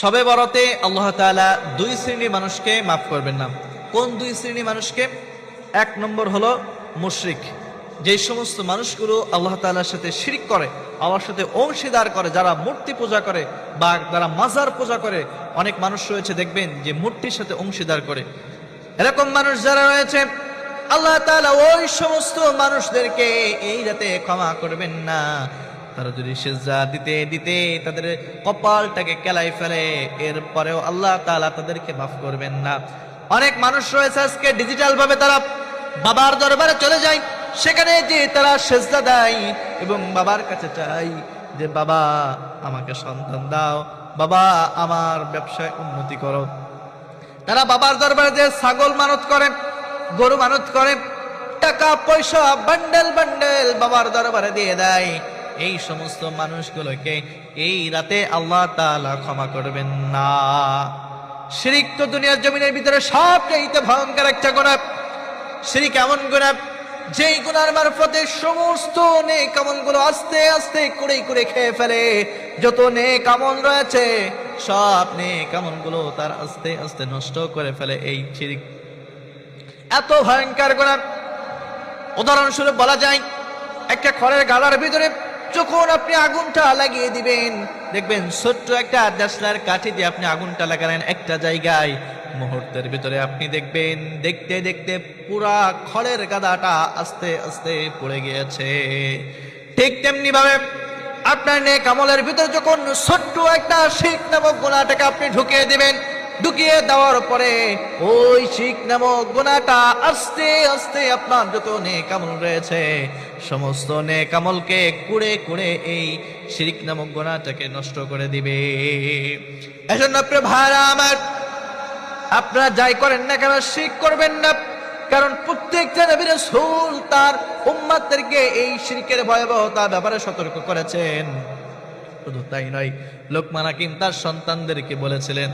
শবে বরাতে আল্লাহ তাআলা দুই শ্রেণীর মানুষকে মাফ করবেন না। কোন দুই শ্রেণীর মানুষকে? এক নম্বর হলো মুশরিক, যে সমস্ত মানুষগুলো আল্লাহ তাআলার সাথে শিরক করে, আল্লাহর সাথে অংশীদার করে, যারা মূর্তি পূজা করে বা যারা মাজার পূজা করে। অনেক মানুষ রয়েছে দেখবেন যে মূর্তির সাথে অংশীদার করে। এরকম মানুষ যারা রয়েছে, আল্লাহ তাআলা ওই সমস্ত মানুষদেরকে এই রাতে ক্ষমা করবেন না। তারা যদি সিজদা দিতে দিতে তাদের কপালটাকে কেলাই ফেলে, এরপরেও আল্লাহ তাআলা তাদেরকে মাফ করবেন না। অনেক মানুষ রয়েছে আজকে ডিজিটাল ভাবে তারা বাবার দরবারে চলে যায়, সেখানে যে তারা সিজদা দেয় এবং বাবার কাছে চাই যে বাবা আমাকে সন্তান দাও, বাবা আমার ব্যবসায় উন্নতি করো। তারা বাবার দরবারে যে ছাগল মানত করে, গরু মানত করে, টাকা পয়সা বান্ডেল বান্ডেল বাবার দরবারে দিয়ে দেয়। এই সমস্ত মানুষগুলোকে এই রাতে আল্লাহ তাআলা ক্ষমা করবেন না। শিরক তো দুনিয়ার জমিনের ভিতরে সবচেয়ে ভয়ঙ্কর একটা গুনাহ। শিরক এমন গুনাহ যেই গুনার মারফতে সমস্ত নেক আমলগুলো আস্তে আস্তে কুড়ে কুড়ে খেয়ে ফেলে। যত নেক আমল রয়েছে সব নেক আমলগুলো তার আস্তে আস্তে নষ্ট করে ফেলে এই শিরক। এত ভয়ঙ্কর গুনাহ। উদাহরণস্বরূপ বলা যায়, একটা খড়ের গালার ভিতরে যখন আপনি আগুনটা লাগিয়ে দিবেন, দেখবেন ছোট্ট একটা দেশলার কাঠি দিয়ে আপনি আগুনটা লাগালেন একটা জায়গায়, মুহূর্তের ভিতরে আপনি দেখবেন দেখতে দেখতে পুরা খড়ের গাদাটা আস্তে আস্তে পড়ে গিয়েছে। ঠিক তেমনি ভাবে আপনার নেক আমলের ভিতরে যখন ছোট্ট একটা শিরক নামক গুনাহটাকে আপনি ঢুকিয়ে দিবেন, ঢুকিয়ে দেওয়ার পরে ওই শিরক নামক গুনাহটা আস্তে আস্তে আপনার যত নেক আমল রয়েছে সমস্ত নেক আমলকে কুড়ে কুড়ে এই শিরক নামক গুনাহটাকে নষ্ট করে দিবে। এজন্য প্রিয় ভাইরা আমার, আপনারা যাই করেন না কেন শিরক করবেন না, কারণ প্রত্যেকটা নবী রাসূল তার উম্মতদেরকে এই শিরকের ভয়াবহতার ব্যাপারে সতর্ক করেছেন। শুধু তাই নয়, লোকমান হাকিম তার সন্তানদেরকে বলেছিলেন,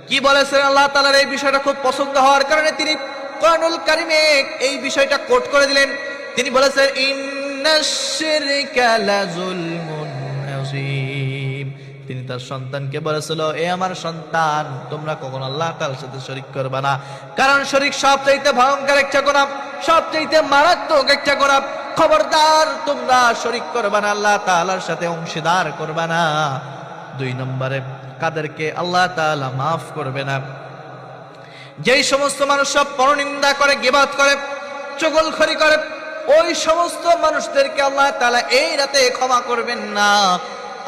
কি বলেছেন? আল্লাহ তাআলার এই বিষয়টা খুব পছন্দ হওয়ার কারণে তিনি কোরআনুল কারীমে এই বিষয়টা কোট করে দিলেন। তিনি বলেছেন, ইন্নাশ শিরকা লাযুলমুন আযীম। তিনি তার সন্তানকে বলেছিল, এ আমার সন্তান, তোমরা কখনো আল্লাহ তাআলার সাথে শরীক করবে না, কারণ শরীক সবচেয়ে ভয়ঙ্কর একটা গুনাহ, সবচেয়ে মারাত্মক একটা গুনাহ। খবরদার তোমরা শরীক করবে না, আল্লাহ তাআলার সাথে অংশীদার করবে না। দুই নম্বরে কাদেরকে আল্লাহ তাআলা মাফ করবে না? যেই সমস্ত মানুষ সব পরনিন্দা করে, গীবত করে, চুগলখড়ি করে, ওই সমস্ত মানুষদেরকে আল্লাহ তাআলা এই রাতে ক্ষমা করবেন না।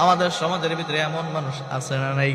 আমাদের সমাজের ভিতরে এমন মানুষ আছে না নাই?